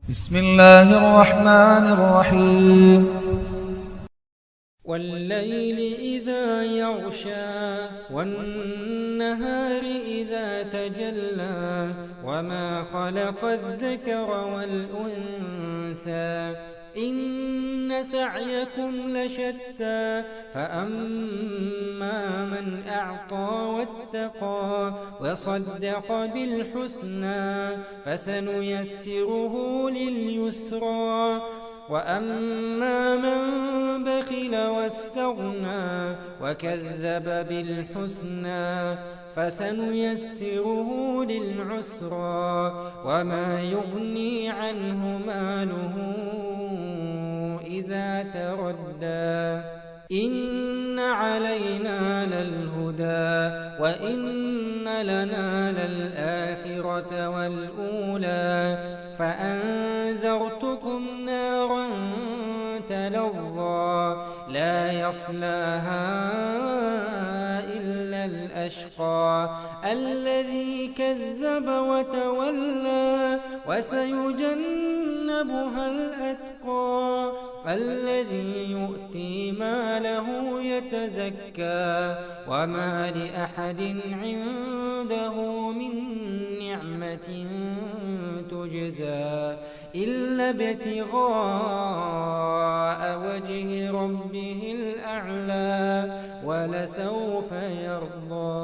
بسم الله الرحمن الرحيم والليل إذا يغشى والنهار إذا تجلى وما خلق الذكر والأنثى إن سعيكم لشتى فأما من أعطى واتقى وصدق بالحسنى فسنيسره لليسرى وأما من بخل واستغنى وكذب بالحسنى فسنيسره للعسرى وما يغني عنه ماله إذا تردى إن علينا للهدى وإن لنا للآخرة والأولى فأنذرتكم نارا تلظى لا يصلاها إلا الأشقى الذي كذب وتولى وسيجنبها الأتقى الذي يؤتي ماله يتزكى وما لأحد عنده من نعمة تجزى إلا ابتغاء وجه ربه الأعلى ولسوف يرضى.